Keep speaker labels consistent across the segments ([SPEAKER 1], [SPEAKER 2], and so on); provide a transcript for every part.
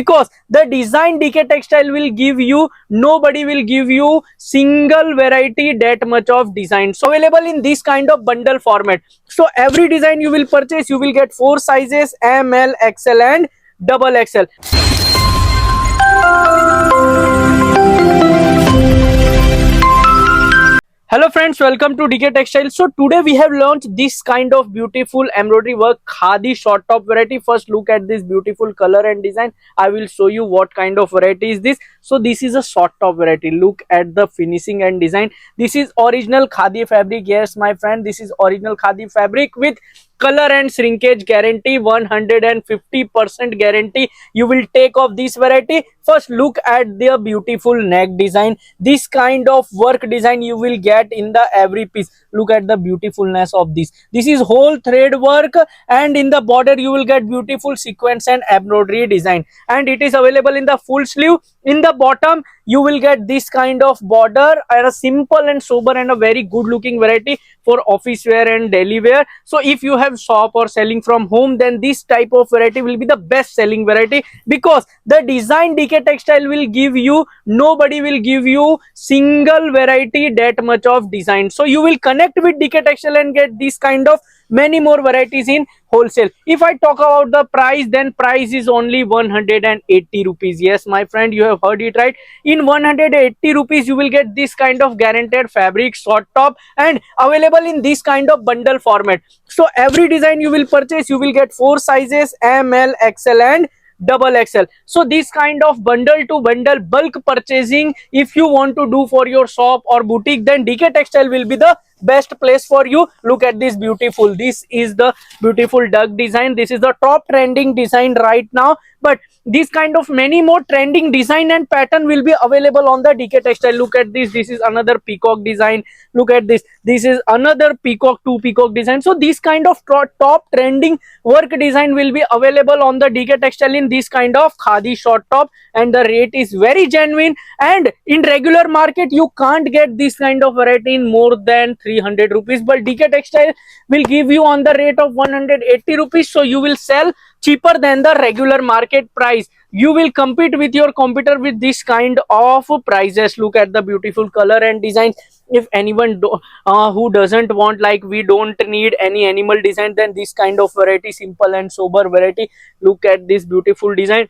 [SPEAKER 1] because the design DK Textile will give you, nobody will give you single variety that much of design. So available in this kind of bundle format. So every design you will purchase, you will get 4 sizes: M, L, XL and double XL. Hello friends, welcome to DK Textile. So today we have launched this kind of beautiful embroidery work khadi short top variety. First look at this beautiful color and design. I will show you what kind of variety is this. So this is a short top variety. Look at the finishing and design. This is original khadi fabric. Yes my friend, this is original khadi fabric with color and shrinkage guarantee, 150% guarantee. You will take off this variety. First look at the beautiful neck design. This kind of work design you will get in the every piece. Look at the beautifulness of this. This is whole thread work, and in the border you will get beautiful sequence and embroidery design, and it is available in the full sleeve. In the bottom you will get this kind of border, and a simple and sober and a very good looking variety for office wear and daily wear. So if you have shop or selling from home, then this type of variety will be the best selling variety, because the design DK Textile will give you, nobody will give you single variety that much of design. So you will connect with DK Textile and get this kind of many more varieties in wholesale. If I talk about the price, then price is only 180 rupees. Yes my friend, you have heard it right. In 180 rupees you will get this kind of guaranteed fabric short top, and available in this kind of bundle format. So every design you will purchase, you will get 4 sizes: M, L, XL and double XL. So this kind of bundle to bundle bulk purchasing, if you want to do for your shop or boutique, then DK Textile will be the best place for you. Look at this beautiful, this is the beautiful duck design. This is the top trending design right now, but this kind of many more trending design and pattern will be available on the DK Textile. Look at this, this is another peacock design. Look at this, this is another peacock, 2 peacock design. So this kind of top trending work design will be available on the DK Textile in this kind of khadi short top, and the rate is very genuine, and in regular market you can't get this kind of variety in more than 300 rupees, but DK Textile will give you on the rate of 180 rupees. So you will sell cheaper than the regular market price. You will compete with your competitor with this kind of prices. Look at the beautiful color and design. If anyone who doesn't want, like we don't need any animal design, then this kind of variety, simple and sober variety. Look at this beautiful design,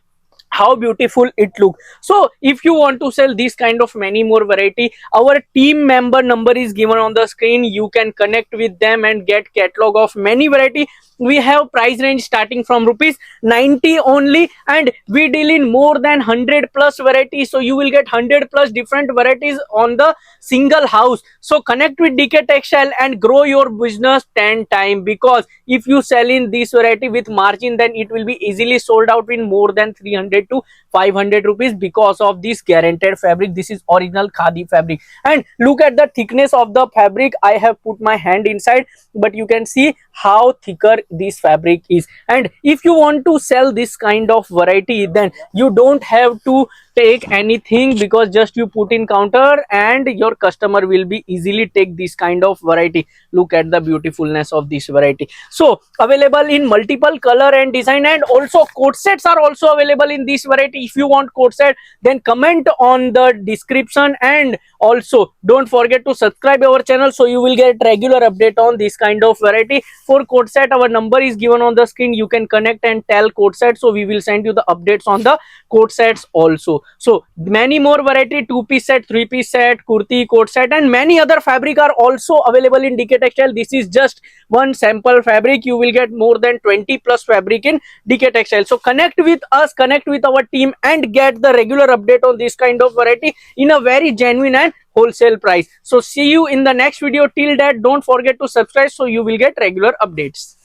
[SPEAKER 1] how beautiful it look. So if you want to sell this kind of many more variety, our team member number is given on the screen. You can connect with them and get catalog of many variety. We have price range starting from rupees 90 only, and we deal in more than 100 plus varieties. So you will get 100 plus different varieties on the single house. So connect with DK Textile and grow your business 10 times, because if you sell in this variety with margin, then it will be easily sold out in more than 300 to 500 rupees, because of this guaranteed fabric. This is original khadi fabric, and look at the thickness of the fabric. I have put my hand inside, but you can see how thicker this fabric is. And if you want to sell this kind of variety, then you don't have to take anything, because just you put in counter and your customer will be easily take this kind of variety. Look at the beautifulness of this variety. So available in multiple color and design, and also coat sets are also available in this variety. If you coat set, then comment on the description, and also don't forget to subscribe our channel, so you will get regular update on this kind of variety. For coat set, our number is given on the screen. You can connect and tell coat set, so we will send you the updates on the coat sets also. So many more variety, 2-piece set, 3-piece set, kurti, coat set, and many other fabric are also available in DK Textile. This is just one sample fabric. You will get more than 20 plus fabric in DK Textile. So connect with us, connect with our team, and get the regular update on this kind of variety in a very genuine and wholesale price. So see you in the next video. Till that, don't forget to subscribe, so you will get regular updates.